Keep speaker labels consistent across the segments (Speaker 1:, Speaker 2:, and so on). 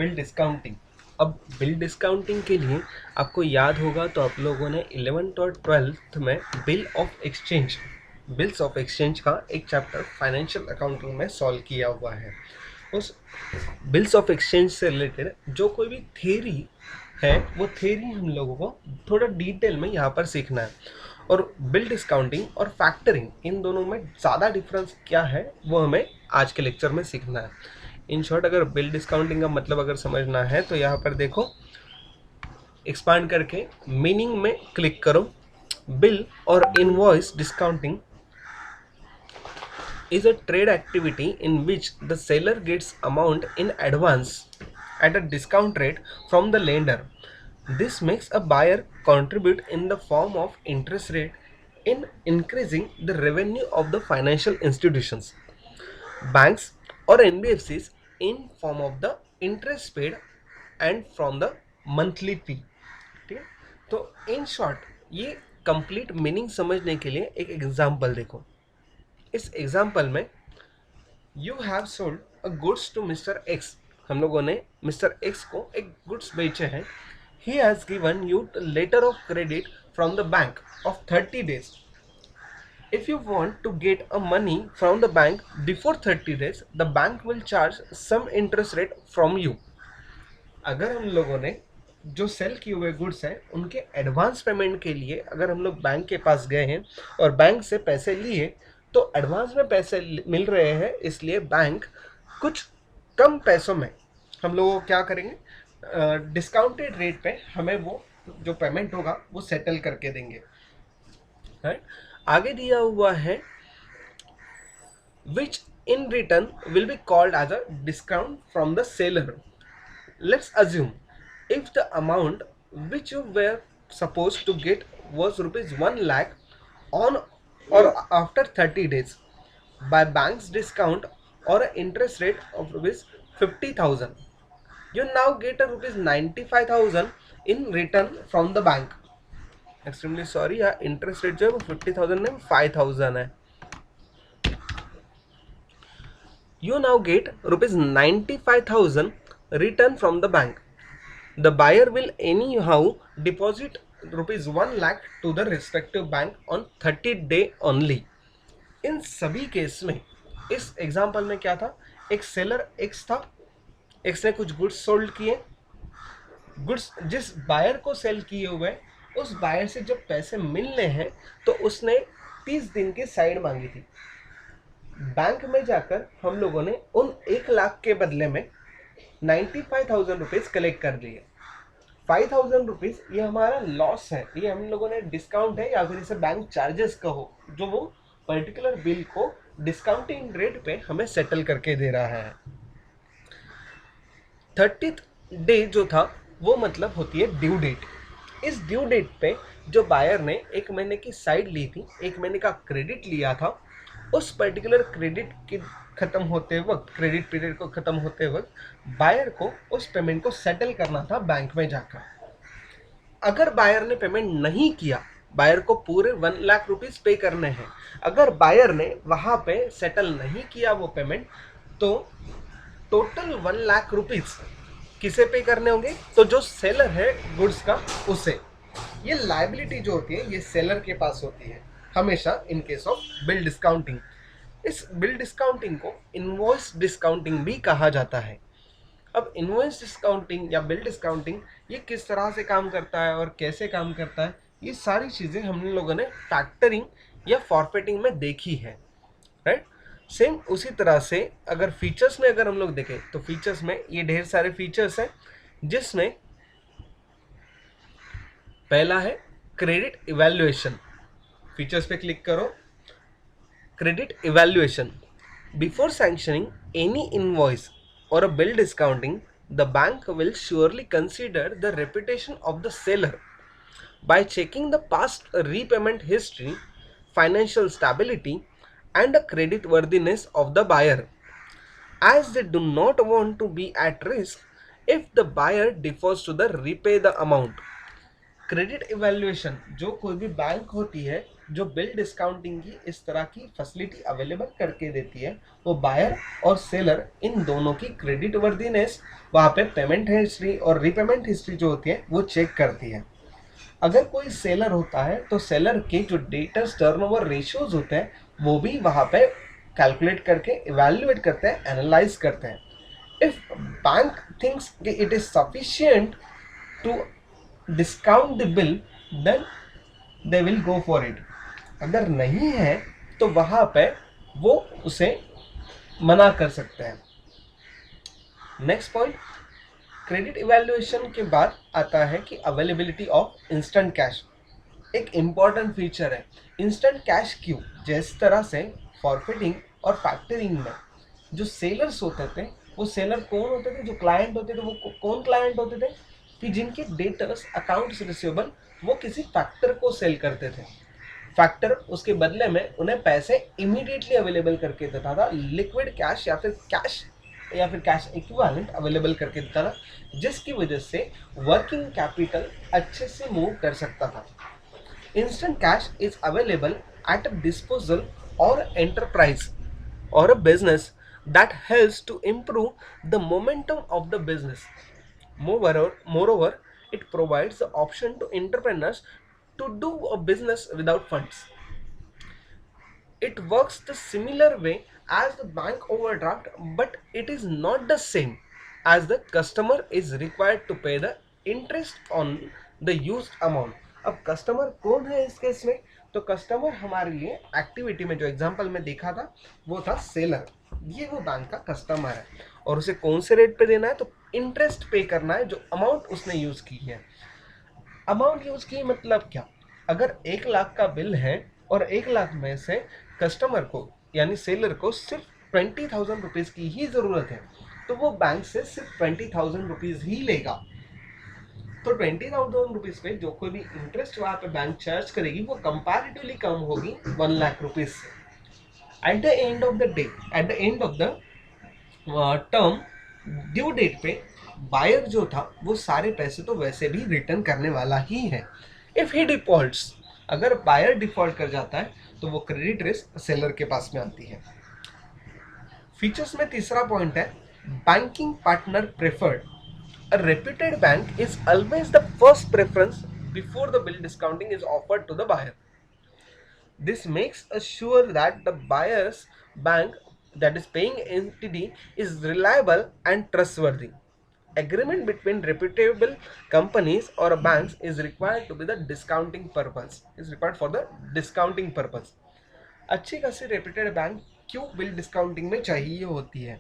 Speaker 1: Bill discounting. अब bill discounting के लिए आपको याद होगा तो आप लोगों ने 11th और 12th में बिल्स ऑफ एक्सचेंज का एक चैप्टर फाइनेंशियल अकाउंटिंग में सॉल्व किया हुआ है। उस बिल्स ऑफ एक्सचेंज से रिलेटेड जो कोई भी थ्योरी है वो थ्योरी हम लोगों को थोड़ा डिटेल में यहाँ पर सीखना है। और बिल डिस्काउंटिंग और फैक्टरिंग इन दोनों में ज़्यादा डिफरेंस क्या है वो हमें आज के लेक्चर में सीखना है। इन शॉर्ट अगर बिल डिस्काउंटिंग का मतलब अगर समझना है तो यहाँ पर देखो, एक्सपांड करके मीनिंग में क्लिक करो। बिल और invoice discounting is a trade activity in which the seller gets amount in advance at a discount rate from the lender. This makes a buyer contribute in the form of interest rate in increasing the revenue of the financial institutions, banks or NBFCs in form of the interest paid and from the monthly fee. ठीक है, तो in short ये complete meaning समझने के लिए एक example देखो। इस एग्जाम्पल में you have sold a goods to mister X, हम लोगों ने मिस्टर एक्स को एक गुड्स बेचे हैं। He has given you later of credit from the bank of 30 days. If you want to get a money from the bank before 30 days, the bank will charge some interest rate from you. अगर हम लोगों ने जो cell किए हुए goods हैं उनके advance payment के लिए अगर हम लोग बैंक के पास गए हैं और बैंक से पैसे लिए तो एडवांस में पैसे मिल रहे हैं, इसलिए बैंक कुछ कम पैसों में हम लोगों को क्या करेंगे, डिस्काउंटेड रेट पे हमें वो जो पेमेंट होगा वो सेटल करके देंगे। राइट, आगे दिया हुआ है which in return will be called as a discount from the seller. Let's assume if the amount which you were supposed to get was rupees 1 lakh on or after 30 days by bank's discount or an interest rate of rupees 50,000, you now get a rupees 95,000 in return from the bank. Extremely sorry, यहाँ interest rate जो है वो 50,000 नहीं 5,000 है। You now get rupees 95,000 return from the bank. The buyer will anyhow deposit rupees 1 lakh to the respective bank on 30 day only. इन सभी case में इस example में क्या था, एक सेलर एक्स था, एक्स ने कुछ गुड्स सोल्ड किए, गुड्स जिस बायर को सेल किए हुए उस बायर से जब पैसे मिलने हैं तो उसने 30 दिन की साइड मांगी थी। बैंक में जाकर हम लोगों ने उन 1 लाख के बदले में 95,000 रुपीज कलेक्ट कर लिए। 5,000 रुपीज ये हमारा लॉस है, ये हम लोगों ने डिस्काउंट है या फिर इसे बैंक चार्जेस कहो, जो वो पर्टिकुलर बिल को डिस्काउंटिंग रेट पे हमें सेटल करके दे रहा है। 30th डे जो था वो मतलब होती है ड्यू डेट। इस ड्यू डेट पे जो बायर ने 1 महीने की साइड ली थी, 1 महीने का क्रेडिट लिया था, उस पर्टिकुलर क्रेडिट के खत्म होते वक्त, क्रेडिट पीरियड को खत्म होते वक्त बायर को उस पेमेंट को सेटल करना था बैंक में जाकर। अगर बायर ने पेमेंट नहीं किया, बायर को पूरे 1 लाख रुपीज पे करने हैं, अगर बायर ने वहां पे सेटल नहीं किया वो पेमेंट, तो टोटल 1 लाख रुपीज किसे पे करने होंगे, तो जो सेलर है गुड्स का उसे। ये लायबिलिटी जो होती है ये सेलर के पास होती है हमेशा in case of bill discounting. इस बिल डिस्काउंटिंग को इनवॉइस डिस्काउंटिंग भी कहा जाता है। अब इनवॉइस डिस्काउंटिंग या बिल डिस्काउंटिंग ये किस तरह से काम करता है और कैसे काम करता है, ये सारी चीज़ें हम लोगों ने फैक्टरिंग या फॉरफेटिंग में देखी है। राइट, सेम उसी तरह से अगर फीचर्स में अगर हम लोग देखें तो फीचर्स में ये ढेर सारे फीचर्स हैं, जिसमें पहला है क्रेडिट इवैल्यूएशन। फीचर्स पे क्लिक करो, credit evaluation. Before sanctioning any invoice or a bill discounting, the bank will surely consider the reputation of the seller by checking the past repayment history, financial stability, and the credit worthiness of the buyer, as they do not want to be at risk if the buyer defers to the repay the amount. Credit evaluation जो कोई भी bank होती है जो bill discounting की इस तरह की फैसिलिटी अवेलेबल करके देती है, वो बायर और सेलर इन दोनों की क्रेडिट वर्दीनेस, वहाँ पे पेमेंट हिस्ट्री और रीपेमेंट हिस्ट्री जो होती है वो चेक करती है। अगर कोई सेलर होता है तो सेलर के जो डेटर्स टर्नओवर रेशियोज होते हैं वो भी वहाँ पे कैलकुलेट करके इवेल्युएट करते हैं, एनालाइज करते हैं। If bank thinks it is sufficient to discount the bill, then they will go for it. अगर नहीं है तो वहां पे वो उसे मना कर सकते हैं। नेक्स्ट पॉइंट, क्रेडिट इवैल्यूएशन के बाद आता है कि अवेलेबिलिटी ऑफ इंस्टेंट कैश। एक इम्पॉर्टेंट फीचर है इंस्टेंट कैश। क्यों? जिस तरह से फॉरफिटिंग और फैक्टरिंग में जो सेलर्स होते थे, वो सेलर कौन होते थे? जो क्लाइंट होते थे, वो कौन क्लाइंट होते थे? कि जिनके डेटर्स अकाउंट्स रिसीवेबल वो किसी फैक्टर को सेल करते थे। फैक्टर उसके बदले में उन्हें पैसे इमीडिएटली अवेलेबल करके देता था, लिक्विड कैश या फिर कैश इक्विवेलेंट अवेलेबल करके देता था, जिसकी वजह से वर्किंग कैपिटल अच्छे से मूव कर सकता था। Instant cash is available at a disposal or enterprise or a business that helps to improve the momentum of the business. Moreover, it provides the option to entrepreneurs to do a business without funds. It works the similar way as the bank overdraft, but it is not the same, as the customer is required to pay the interest on the used amount. अब customer कौन है इस case में? तो customer हमारे लिए activity में जो एग्जांपल में देखा था वो था सेलर। ये वो बैंक का कस्टमर है और उसे कौन से रेट पे देना है? तो इंटरेस्ट पे करना है जो अमाउंट उसने यूज की है। अमाउंट यूज की मतलब क्या? अगर 1 लाख का बिल है और 1 लाख में से कस्टमर को यानी सेलर को सिर्फ 20,000 रुपीज की ही जरूरत है, तो वो बैंक से सिर्फ 20,000 रुपीज ही लेगा। तो 20,000 रुपीज पे जो कोई भी इंटरेस्ट वहां पे बैंक चार्ज करेगी वो कंपैरेटिवली कम होगी 1 लाख रुपीज से। At the end of the day, at the end of the term, due date पे बायर जो था वो सारे पैसे तो वैसे भी रिटर्न करने वाला ही है। इफ ही डिफॉल्ट्स, अगर बायर डिफॉल्ट कर जाता है तो वो क्रेडिट रिस्क सेलर के पास में आती है। फीचर्स में तीसरा पॉइंट है banking partner preferred. A reputed bank is always the first preference before the bill discounting is offered to the buyer. This makes sure that the buyer's bank, that is paying entity, is reliable and trustworthy. Agreement between reputable companies or banks is required to be the discounting purpose. Is required for the discounting purpose. अच्छी खासी reputed bank क्यों bill discounting में चाहिए होती है?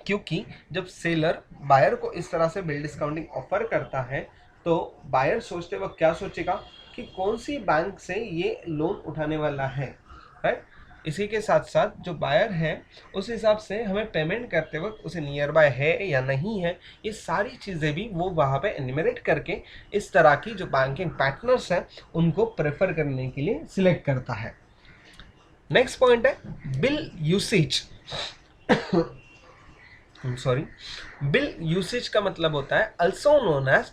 Speaker 1: क्योंकि जब seller buyer को इस तरह से बिल डिस्काउंटिंग ऑफर करता है तो बायर सोचते वक्त क्या सोचेगा कि कौन सी बैंक से ये लोन उठाने वाला है, राइट? इसी के साथ साथ जो बायर है उस हिसाब से हमें पेमेंट करते वक्त उसे नियर बाय है या नहीं है, ये सारी चीज़ें भी वो वहाँ पे एनिमरेट करके इस तरह की जो बैंकिंग पार्टनर्स हैं उनको प्रेफर करने के लिए सिलेक्ट करता है। नेक्स्ट पॉइंट है bill usage. Sorry, bill usage का मतलब होता है also known as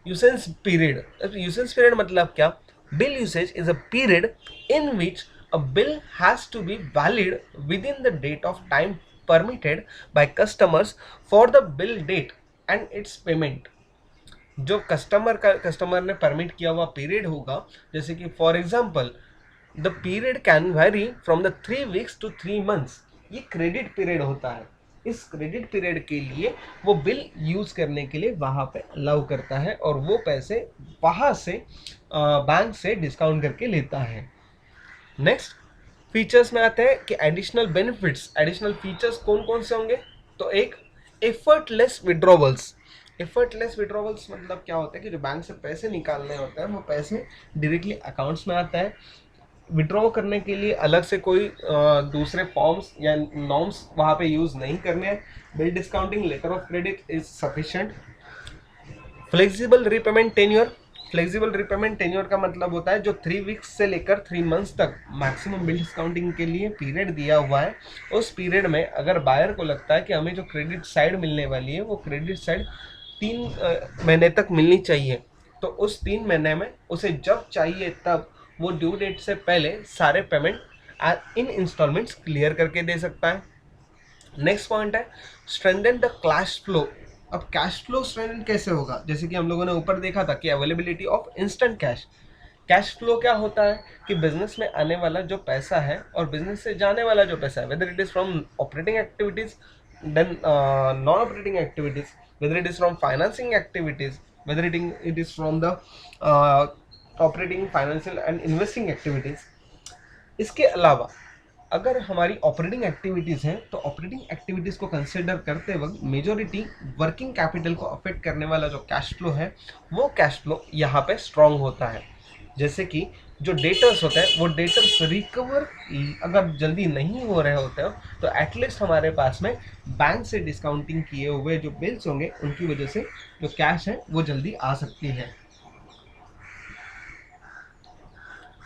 Speaker 1: usance period. Usance period मतलब क्या? Bill usage is a period in which a bill has to be valid within the date of time permitted by customers for the bill date and its payment. जो customer ने permit किया हुआ period होगा, जैसे कि for example the period can very from the 3 weeks to 3 months। ये credit period होता है। इस क्रेडिट पीरियड के लिए वो बिल यूज करने के लिए वहां पे अलाउ करता है और वो पैसे वहां से बैंक से डिस्काउंट करके लेता है। नेक्स्ट फीचर्स में आते हैं कि एडिशनल बेनिफिट्स। एडिशनल फीचर्स कौन कौन से होंगे? तो एक, एफर्टलेस विड्रॉवल्स। एफर्टलेस विड्रॉवल्स मतलब क्या होता है कि जो बैंक से पैसे निकालने होते हैं वो पैसे डायरेक्टली अकाउंट्स में आता है। विड्रॉ करने के लिए अलग से कोई दूसरे फॉर्म्स या नॉर्म्स वहाँ पे यूज़ नहीं करने हैं। Bill discounting letter of credit is sufficient. Flexible repayment tenure. Flexible repayment tenure का मतलब होता है जो 3 weeks से लेकर 3 months तक मैक्सिमम बिल डिस्काउंटिंग के लिए पीरियड दिया हुआ है। उस पीरियड में अगर बायर को लगता है कि हमें जो क्रेडिट साइड मिलने वाली है वो क्रेडिट साइड 3 महीने तक मिलनी चाहिए, तो उस 3 महीने में उसे जब चाहिए तब वो ड्यू डेट से पहले सारे पेमेंट इन इंस्टॉलमेंट्स क्लियर करके दे सकता है। नेक्स्ट पॉइंट है स्ट्रेंथन द कैश फ्लो। अब कैश फ्लो स्ट्रेंथन कैसे होगा, जैसे कि हम लोगों ने ऊपर देखा था कि availability of instant cash. Cash flow क्या होता है कि बिजनेस में आने वाला जो पैसा है और बिजनेस से जाने वाला जो पैसा है, whether it is from operating activities then non operating activities, whether it is from financing activities, whether it is from the operating financial and investing activities. इसके अलावा अगर हमारी ऑपरेटिंग एक्टिविटीज़ हैं तो ऑपरेटिंग एक्टिविटीज़ को कंसिडर करते वक्त majority working capital को अफेक्ट करने वाला जो कैश फ्लो है वो कैश फ्लो यहाँ पे स्ट्रॉन्ग होता है। जैसे कि जो डेटर्स होते हैं वो डेटर्स रिकवर अगर जल्दी नहीं हो रहे होते हो तो एटलीस्ट हमारे पास में बैंक से डिस्काउंटिंग किए हुए जो बिल्स होंगे उनकी वजह से जो कैश है वो जल्दी आ सकती है।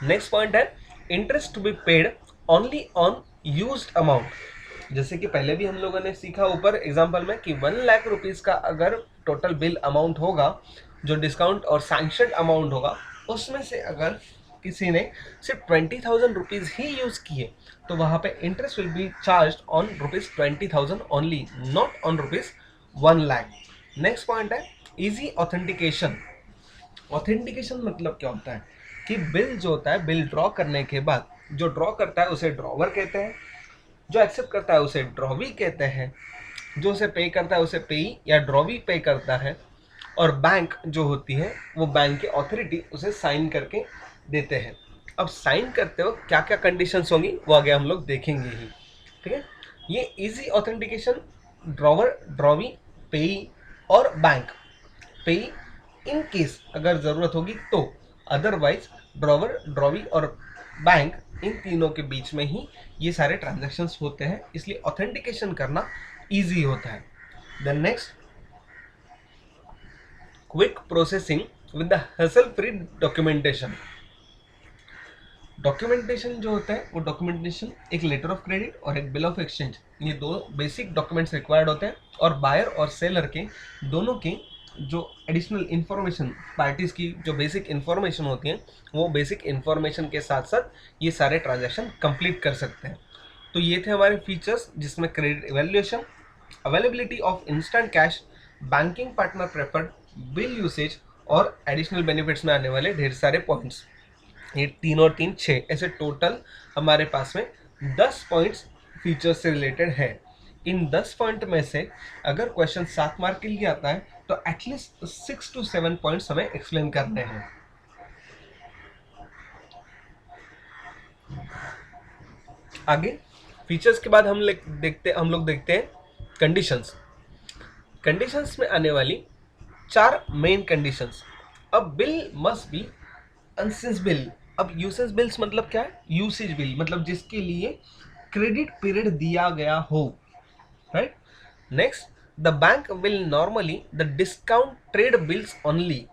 Speaker 1: नेक्स्ट पॉइंट है interest to be paid only on used amount. जैसे कि पहले भी हम लोगों ने सीखा ऊपर एग्जांपल में कि 1 लाख रुपीस का अगर टोटल बिल अमाउंट होगा, जो डिस्काउंट और सैंक्शन अमाउंट होगा उसमें से अगर किसी ने सिर्फ 20,000 रुपीज ही यूज किए तो वहां पे interest will be charge on rupees 20,000 only, not on rupees 1 lakh. Next point है इजी ऑथेंटिकेशन। ऑथेंटिकेशन मतलब क्या होता है कि बिल जो होता है, बिल ड्रॉ करने के बाद जो ड्रॉ करता है उसे ड्रॉवर कहते हैं, जो एक्सेप्ट करता है उसे ड्रॉवी कहते हैं, जो उसे पे करता है उसे पेई या ड्रॉवी पे करता है, और बैंक जो होती है वो बैंक की अथॉरिटी उसे साइन करके देते हैं। अब साइन करते हो क्या क्या कंडीशंस होंगी वो आगे हम लोग देखेंगे ही, ठीक है। ये इजी ऑथेंटिकेशन ड्रॉवर, ड्रॉवी, पेई और बैंक। पेई इन केस अगर जरूरत होगी तो, अदरवाइज ड्रॉवर, ड्रॉवी और बैंक इन तीनों के बीच में ही ये सारे ट्रांजैक्शंस होते हैं, इसलिए ऑथेंटिकेशन करना इजी होता है। Then next quick processing with the hassle free documentation. Documentation जो होता है वो डॉक्यूमेंटेशन एक लेटर ऑफ क्रेडिट और एक बिल ऑफ एक्सचेंज, ये दो बेसिक डॉक्यूमेंट्स रिक्वायर्ड होते हैं, और बायर और सेलर के दोनों के जो एडिशनल इंफॉर्मेशन, पार्टीज की जो बेसिक इंफॉर्मेशन होती है वो बेसिक इंफॉर्मेशन के साथ साथ ये सारे ट्रांजैक्शन कंप्लीट कर सकते हैं। तो ये थे हमारे फीचर्स जिसमें credit evaluation, availability of instant cash, banking partner preferred, bill usage और एडिशनल बेनिफिट्स में आने वाले ढेर सारे पॉइंट्स। ये 3 और 3 6 ऐसे टोटल हमारे पास में 10 पॉइंट्स फीचर्स से रिलेटेड है। इन 10 पॉइंट में से अगर क्वेश्चन 7 मार्क के लिए आता है तो एटलीस्ट 6 to 7 पॉइंट्स हमें एक्सप्लेन करने हैं। आगे फीचर्स के बाद हम लोग देखते हैं कंडीशंस। कंडीशंस में आने वाली 4 मेन कंडीशंस। अब बिल मस्ट बी अनसेंस बिल। अब यूसेज बिल्स मतलब क्या है, यूसेज बिल मतलब जिसके लिए क्रेडिट पीरियड दिया गया हो, right. Next the bank will normally the discount trade bills only.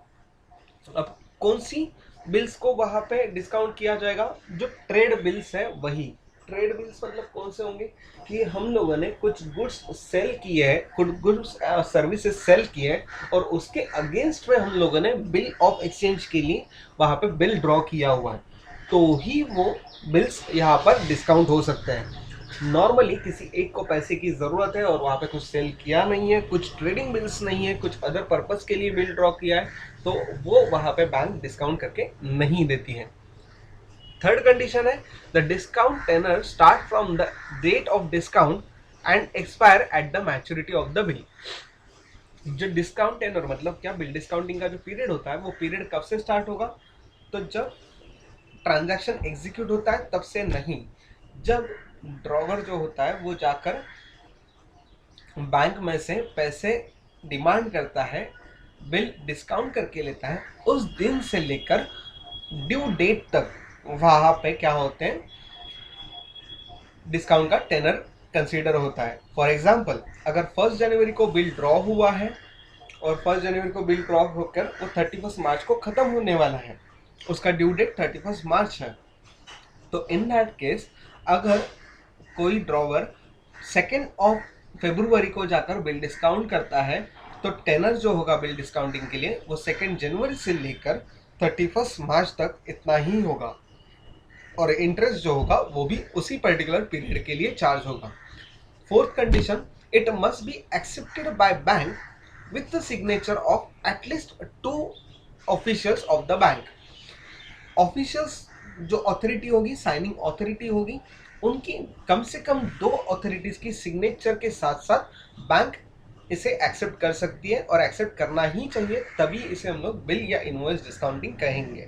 Speaker 1: अब कौन सी बिल्स को वहां पे डिस्काउंट किया जाएगा, जो ट्रेड बिल्स है वही। ट्रेड बिल्स मतलब कौन से होंगे कि हम लोगों ने कुछ गुड्स सेल किए हैं, कुछ गुड्स सर्विसेज सेल किए हैं और उसके अगेंस्ट में हम लोगों ने बिल ऑफ एक्सचेंज के लिए वहां पे बिल ड्रॉ किया हुआ है, तो ही वो बिल्स यहाँ पर डिस्काउंट हो सकते हैं। नॉर्मली किसी एक को पैसे की ज़रूरत है और वहाँ पे कुछ सेल किया नहीं है, कुछ ट्रेडिंग बिल्स नहीं है, कुछ अदर पर्पस के लिए बिल ड्रॉ किया है, तो वो वहाँ पे बैंक डिस्काउंट करके नहीं देती है। थर्ड कंडीशन है the discount tenor start from the date of discount and expire at the maturity of the bill. जो डिस्काउंट टेनर मतलब क्या, बिल डिस्काउंटिंग का जो पीरियड होता है वो पीरियड कब से स्टार्ट होगा, तो जब ट्रांजैक्शन एग्जीक्यूट होता है तब से नहीं, जब ड्रॉवर जो होता है वो जाकर बैंक में से पैसे डिमांड करता है, बिल डिस्काउंट करके लेता है, उस दिन से लेकर ड्यू डेट तक वहां पे क्या होते हैं, डिस्काउंट का टेनर कंसीडर होता है। फॉर एग्जाम्पल अगर 1 जनवरी को बिल ड्रॉ हुआ है और 1 जनवरी को बिल ड्रॉ होकर वो 31 मार्च को खत्म होने वाला है, उसका ड्यू डेट 31 मार्च है, तो इन दैट केस अगर कोई ड्रॉवर 2 फरवरी को जाकर बिल डिस्काउंट करता है तो टेनर जो होगा बिल डिस्काउंटिंग के लिए वो 2 जनवरी से लेकर 31 मार्च तक इतना ही होगा। और इंटरेस्ट जो होगा वो भी उसी पर्टिकुलर पीरियड के लिए चार्ज होगा। Fourth condition, it must be accepted by bank with the signature of at least 2 officials of the bank. Officials जो अथॉरिटी होगी, साइनिंग अथॉरिटी होगी, उनकी कम से कम 2 अथॉरिटीज की सिग्नेचर के साथ साथ बैंक इसे एक्सेप्ट कर सकती है, और एक्सेप्ट करना ही चाहिए, तभी इसे हम लोग बिल या इनवॉइस डिस्काउंटिंग कहेंगे।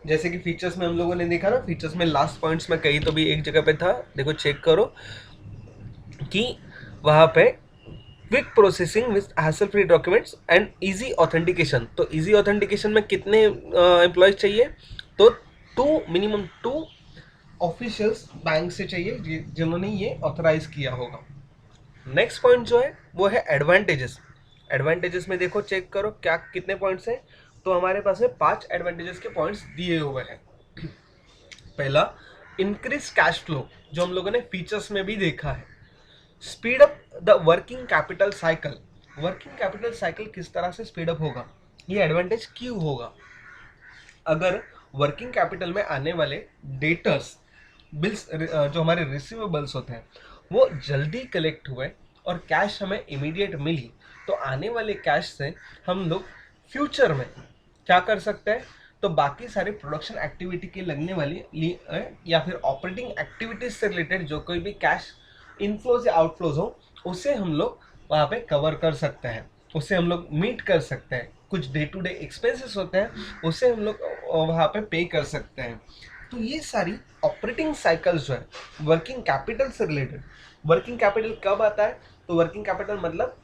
Speaker 1: जैसे कि फीचर्स में हम लोगों ने देखा ना, फीचर्स में लास्ट पॉइंट्स में कहीं तो भी एक जगह पे था, देखो चेक करो कि वहाँ पे quick processing with hassle free documents and easy authentication. तो इजी ऑथेंटिकेशन में कितने एम्प्लॉयज चाहिए? तो मिनिमम 2 ऑफिशियल्स बैंक से चाहिए जिन्होंने ये ऑथराइज किया होगा। नेक्स्ट पॉइंट जो है वो है एडवांटेजेस। एडवांटेजेस में देखो चेक करो क्या कितने पॉइंट्स हैं। तो हमारे पास में 5 एडवांटेजेस के पॉइंट्स दिए हुए हैं। पहला, इंक्रीज कैश फ्लो, जो हम लोगों ने फीचर्स में भी देखा है। Speed up the working capital cycle. Working capital cycle किस तरह से स्पीड अप होगा, ये एडवांटेज क्यों होगा? अगर वर्किंग कैपिटल में आने वाले डेटर्स बिल्स जो हमारे रिसीवेबल्स होते हैं वो जल्दी कलेक्ट हुए और कैश हमें इमीडिएट मिली, तो आने वाले कैश से हम लोग फ्यूचर में क्या कर सकते हैं? तो बाकी सारे प्रोडक्शन एक्टिविटी के लगने वाली या फिर ऑपरेटिंग एक्टिविटीज से रिलेटेड जो कोई भी कैश इनफ्लोज या आउटफ्लोज हो, उसे हम लोग वहाँ पे कवर कर सकते हैं, उससे हम लोग मीट कर सकते हैं। कुछ डे टू डे एक्सपेंसेस होते हैं उससे हम लोग वहाँ पे पे कर सकते हैं। तो ये सारी ऑपरेटिंग साइकिल्स जो है वर्किंग कैपिटल से रिलेटेड। वर्किंग कैपिटल कब आता है? तो वर्किंग कैपिटल मतलब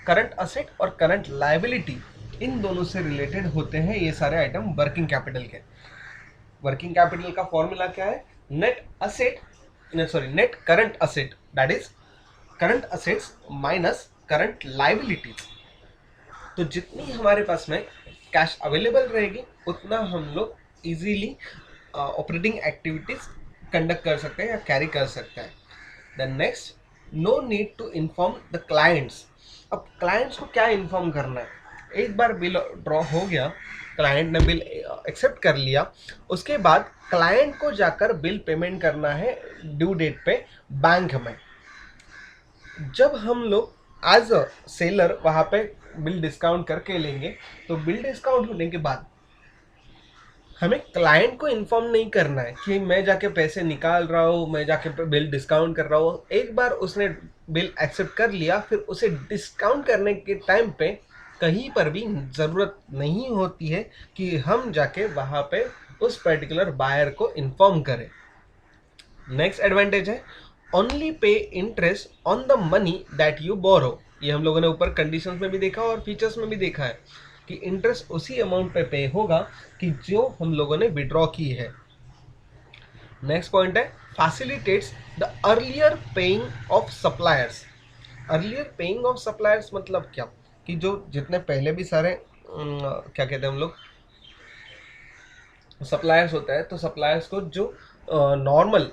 Speaker 1: करंट असेट और करंट लायबिलिटी, इन दोनों से रिलेटेड होते हैं ये सारे आइटम वर्किंग कैपिटल के। वर्किंग कैपिटल का फॉर्मूला क्या है? Net current asset, that is current assets minus current liabilities. तो जितनी हमारे पास में कैश अवेलेबल रहेगी उतना हम लोग इजीली ऑपरेटिंग एक्टिविटीज कंडक्ट कर सकते हैं या कैरी कर सकते हैं। Then next, no need to inform the clients. अब क्लाइंट्स को क्या इन्फॉर्म करना है? एक बार बिल ड्रॉ हो गया, क्लाइंट ने बिल एक्सेप्ट कर लिया, उसके बाद क्लाइंट को जाकर बिल पेमेंट करना है ड्यू डेट पे बैंक में। जब हम लोग एज अ सेलर वहाँ पे बिल डिस्काउंट करके लेंगे, तो बिल डिस्काउंट होने के बाद हमें क्लाइंट को इन्फॉर्म नहीं करना है कि मैं जाके पैसे निकाल रहा हूँ, मैं जाके बिल डिस्काउंट कर रहा हूँ। एक बार उसने बिल एक्सेप्ट कर लिया, फिर उसे डिस्काउंट करने के टाइम पे कहीं पर भी ज़रूरत नहीं होती है कि हम जाके वहाँ पे उस पर्टिकुलर बायर को इन्फॉर्म करें। नेक्स्ट एडवांटेज है only pay interest on the money that you borrow. ये हम लोगों ने ऊपर कंडीशंस में भी देखा और फीचर्स में भी देखा है कि इंटरेस्ट उसी अमाउंट पे होगा कि जो हम लोगों ने विड्रॉ की है। नेक्स्ट पॉइंट है facilitates the earlier paying off suppliers. Earlier paying off suppliers मतलब क्या? कि जो जितने पहले भी सारे क्या कहते हैं हम लोग सप्लायर्स होता है, तो सप्लायर्स को जो नॉर्मल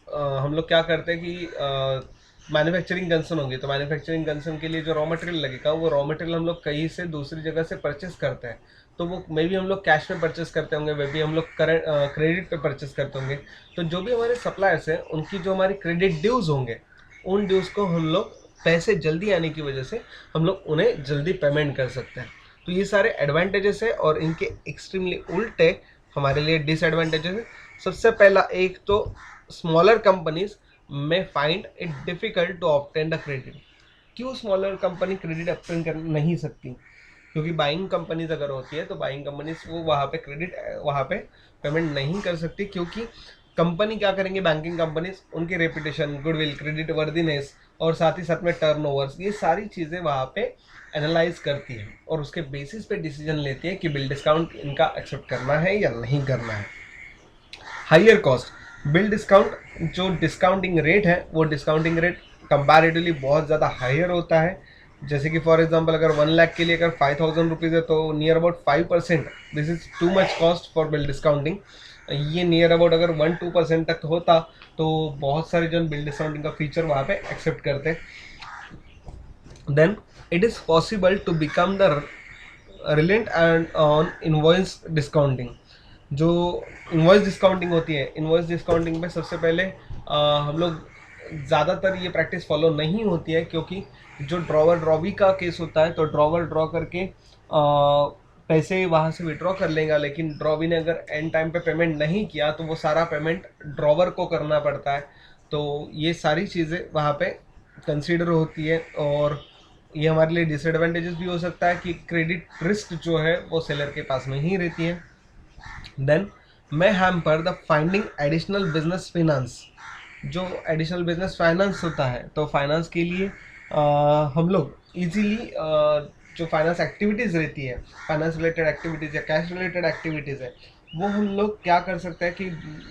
Speaker 1: हम लोग क्या करते हैं कि मैन्युफैक्चरिंग कंसर्न होंगे, तो मैन्युफैक्चरिंग कंसर्न के लिए जो रॉ मटेरियल लगेगा वो रॉ मटेरियल हम लोग कहीं से दूसरी जगह से परचेस करते हैं। तो वो मे भी हम लोग कैश में परचेस करते होंगे, वे भी हम लोग क्रेडिट पे परचेस करते होंगे। तो जो भी हमारे सप्लायर्स हैं उनकी जो हमारी क्रेडिट ड्यूज होंगे, उन ड्यूज को हम लोग पैसे जल्दी आने की वजह से हम लोग उन्हें जल्दी पेमेंट कर सकते हैं। तो ये सारे एडवांटेजेस है और इनके एक्सट्रीमली उल्टे हमारे लिए डिसएडवांटेजेस है। सबसे पहला एक तो स्मॉलर कंपनीज में find it difficult to obtain the credit. क्यों स्मॉलर कंपनी क्रेडिट ऑब्टेन कर नहीं सकती? क्योंकि बाइंग कंपनीज अगर होती है तो बाइंग कंपनीज वो वहाँ पे पेमेंट नहीं कर सकती, क्योंकि कंपनी क्या करेंगे, बैंकिंग कंपनीज उनकी रेपुटेशन, गुडविल, क्रेडिट वर्दीनेस और साथ ही साथ में टर्नओवर्स, ये सारी चीज़ें वहाँ पे एनालाइज करती है और उसके बेसिस पे डिसीजन लेती है कि बिल डिस्काउंट इनका एक्सेप्ट करना है या नहीं करना है। हाइयर कॉस्ट, बिल डिस्काउंट जो डिस्काउंटिंग रेट है वो डिस्काउंटिंग रेट कंपैरेटिवली बहुत ज़्यादा हायर होता है। जैसे कि फॉर एग्जांपल अगर 1 लाख के लिए अगर 5,000 रुपीज़ है तो near about 5%, this is too much cost for bill discounting. ये नियर अबाउट अगर 1-2% तक होता तो बहुत सारे जन बिल डिस्काउंटिंग का फीचर वहाँ पे एक्सेप्ट करते। Then it is possible to become the reliant and on invoice discounting. जो इन्वॉइस डिस्काउंटिंग होती है, इन्वॉइस डिस्काउंटिंग में सबसे पहले हम लोग ज़्यादातर ये प्रैक्टिस फॉलो नहीं होती है, क्योंकि जो ड्रॉवर ड्रॉवी का केस होता है तो ड्रॉवर ड्रॉ करके पैसे वहाँ से विड्रॉ कर लेगा, लेकिन ड्रॉवी ने अगर एंड टाइम पे पेमेंट नहीं किया तो वो सारा पेमेंट ड्रॉवर को करना पड़ता है। तो ये सारी चीज़ें वहाँ पे कंसीडर होती है, और ये हमारे लिए डिसएडवांटेजेस भी हो सकता है कि क्रेडिट रिस्क जो है वो सेलर के पास में ही रहती है। Then may hamper the finding additional business finance। जो एडिशनल बिजनेस फाइनेंस होता है तो फाइनेंस के लिए हम लोग इजीली जो फाइनेंस एक्टिविटीज़ रहती है, फाइनेंस रिलेटेड एक्टिविटीज़ या कैश रिलेटेड एक्टिविटीज़ है, वो हम लोग क्या कर सकते हैं कि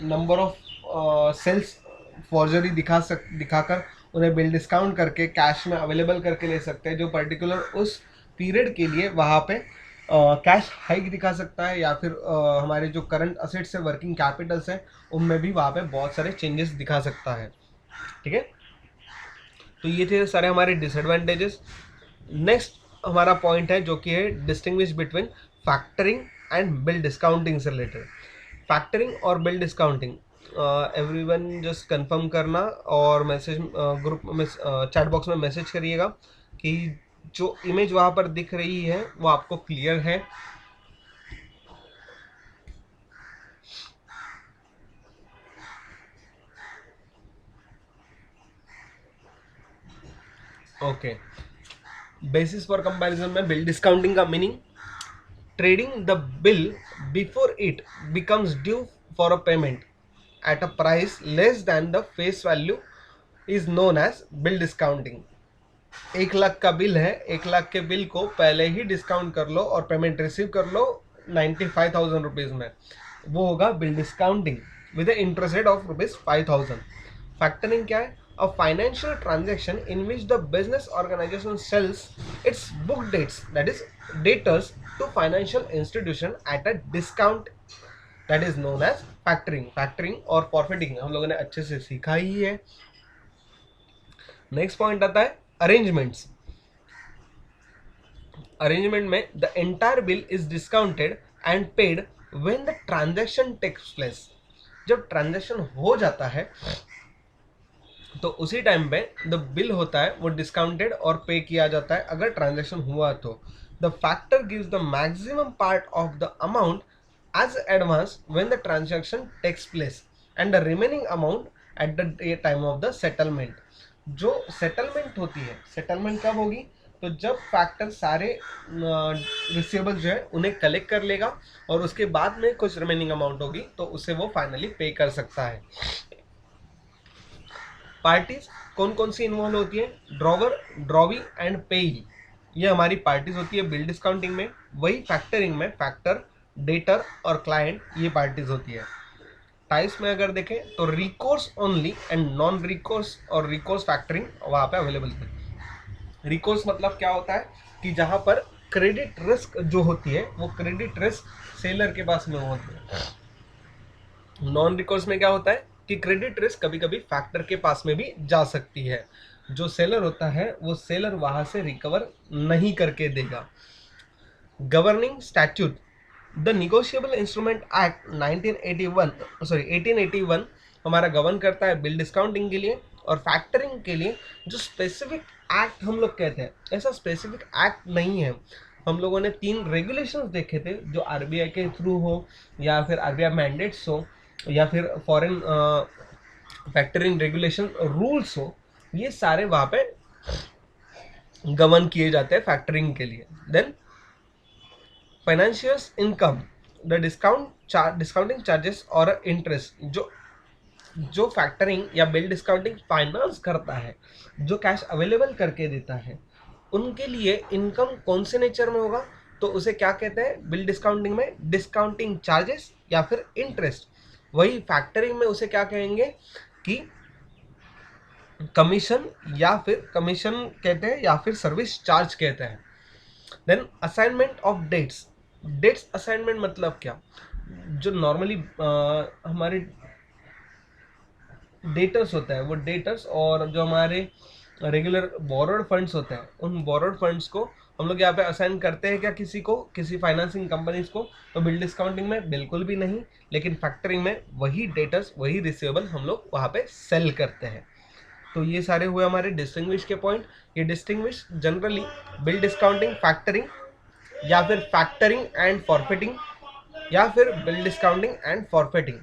Speaker 1: नंबर ऑफ सेल्स फॉर्जरी दिखाकर उन्हें बिल डिस्काउंट करके कैश में अवेलेबल करके ले सकते हैं, जो पर्टिकुलर उस पीरियड के लिए वहाँ पे कैश हाइक दिखा सकता है, या फिर हमारे जो करंट असेट्स है, वर्किंग कैपिटल्स है, उनमें भी वहाँ पे बहुत सारे चेंजेस दिखा सकता है। ठीक है, तो ये थे सारे हमारे डिसएडवांटेजेस। नेक्स्ट हमारा पॉइंट है जो कि है distinguish between factoring and bill discounting से रिलेटेड। फैक्टरिंग और bill discounting, everyone just confirm करना और मैसेज ग्रुप में चैट बॉक्स में मैसेज करिएगा कि जो इमेज वहाँ पर दिख रही है वो आपको क्लियर है। ओके, बेसिस फॉर कंपैरिजन में बिल डिस्काउंटिंग का meaning, trading the bill before it becomes due for a payment at a price less than the face value is known as bill discounting। 1 lakh का bill है, 1 लाख के bill को पहले ही discount कर लो और payment receive कर लो 95,000 rupees में, वो होगा bill discounting with interest rate of ₹5,000। Factoring क्या है? A financial transaction in which the business organization sells its book dates, that is debtors, to financial institution at a discount, that is known as factoring। factoring और forfeiting हम लोगों ने अच्छे से सीखा ही है। नेक्स्ट पॉइंट आता है अरेंजमेंट्स। अरेंजमेंट में the entire bill is discounted and paid when the transaction takes place. जब ट्रांजैक्शन हो जाता है तो उसी टाइम पे द बिल होता है वो डिस्काउंटेड और पे किया जाता है अगर ट्रांजैक्शन हुआ तो। The factor gives the maximum part of the amount as advance when the transaction takes place and the remaining amount at the time of the settlement. जो सेटलमेंट होती है, सेटलमेंट कब होगी? तो जब फैक्टर सारे रिसीवेबल जो है उन्हें कलेक्ट कर लेगा और उसके बाद में कुछ रिमेनिंग अमाउंट होगी तो उसे वो फाइनली पे कर सकता है। पार्टीज कौन कौन सी इन्वॉल्व होती है? ड्रॉवर, ड्रॉवी एंड पेई, ये हमारी पार्टीज होती है बिल डिस्काउंटिंग में। वही फैक्टरिंग में फैक्टर, डेटर और क्लाइंट, ये पार्टीज होती है। टाइप्स में अगर देखें तो recourse only and non recourse और रिकोर्स फैक्टरिंग वहाँ पे अवेलेबल है। रिकोर्स मतलब क्या होता है कि जहाँ पर क्रेडिट रिस्क जो होती है वो क्रेडिट रिस्क सेलर के पास में होती है। नॉन रिकोर्स में क्या होता है कि क्रेडिट रिस्क कभी कभी फैक्टर के पास में भी जा सकती है, जो सेलर होता है वो सेलर वहां से रिकवर नहीं करके देगा। Governing statute, the negotiable instrument act 1881 हमारा गवर्न करता है बिल डिस्काउंटिंग के लिए और फैक्टरिंग के लिए। जो स्पेसिफिक एक्ट हम लोग कहते हैं, ऐसा स्पेसिफिक एक्ट नहीं है। हम लोगों ने 3 रेगुलेशंस देखे थे जो आरबीआई के थ्रू हो या फिर आरबीआई मैंडेट्स हो या फिर फॉरेन फैक्टरिंग रेगुलेशन रूल्स हो, ये सारे वहाँ पे गवर्न किए जाते हैं फैक्टरिंग के लिए। Then financiers income, the discounting charges और इंटरेस्ट, जो फैक्टरिंग या बिल डिस्काउंटिंग फाइनेंस करता है, जो कैश अवेलेबल करके देता है, उनके लिए इनकम कौन से नेचर में होगा? तो उसे क्या कहते हैं बिल डिस्काउंटिंग में? डिस्काउंटिंग चार्जेस या फिर इंटरेस्ट। वही फैक्टरिंग में उसे क्या कहेंगे कि कमीशन, या फिर कमीशन कहते हैं या फिर सर्विस चार्ज कहते हैं। Then assignment of debts, debts assignment मतलब क्या? जो नॉर्मली हमारे डेटर्स होता है, वो डेटर्स और जो हमारे रेगुलर बोरोड फंड्स होते हैं, उन बोरोड फंड्स को हम लोग यहाँ पे असाइन करते हैं क्या किसी को, किसी फाइनेंसिंग कंपनीज को? तो बिल डिस्काउंटिंग में बिल्कुल भी नहीं, लेकिन फैक्टरिंग में वही डेटर्स, वही रिसीवेबल हम लोग वहाँ पे सेल करते हैं। तो ये सारे हुए हमारे डिस्टिंग्विश के पॉइंट। ये distinguish generally bill discounting, factoring, या फिर फैक्टरिंग एंड फॉरफिटिंग, या फिर बिल डिस्काउंटिंग एंड फॉरफिटिंग,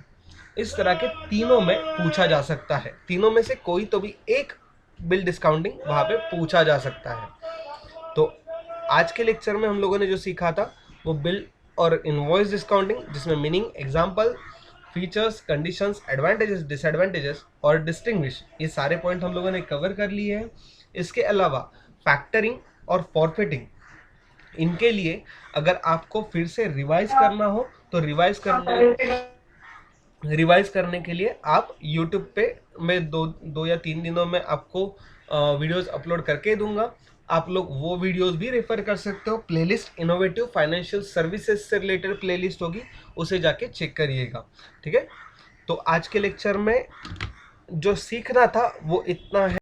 Speaker 1: इस तरह के तीनों में पूछा जा सकता है। तीनों में से कोई तो भी एक बिल डिस्काउंटिंग वहां पे पूछा जा सकता है। तो आज के लेक्चर में हम लोगों ने जो सीखा था वो बिल और इनवॉइस डिस्काउंटिंग, जिसमें meaning, example, features, conditions, advantages, disadvantages और डिस्टिंग्विश, ये सारे पॉइंट हम लोगों ने कवर कर लिए हैं। इसके अलावा फैक्टरिंग और फॉरफिटिंग, इनके लिए अगर आपको फिर से रिवाइज करना हो तो रिवाइज करने के लिए आप YouTube पे मैं दो या 3 दिनों में आपको वीडियोस अपलोड करके दूंगा। आप लोग वो वीडियोस भी रेफर कर सकते हो। प्लेलिस्ट इनोवेटिव फाइनेंशियल सर्विसेज से रिलेटेड प्लेलिस्ट होगी, उसे जाके चेक करिएगा। ठीक है, तो आज के लेक्चर में जो सीखना था वो इतना है।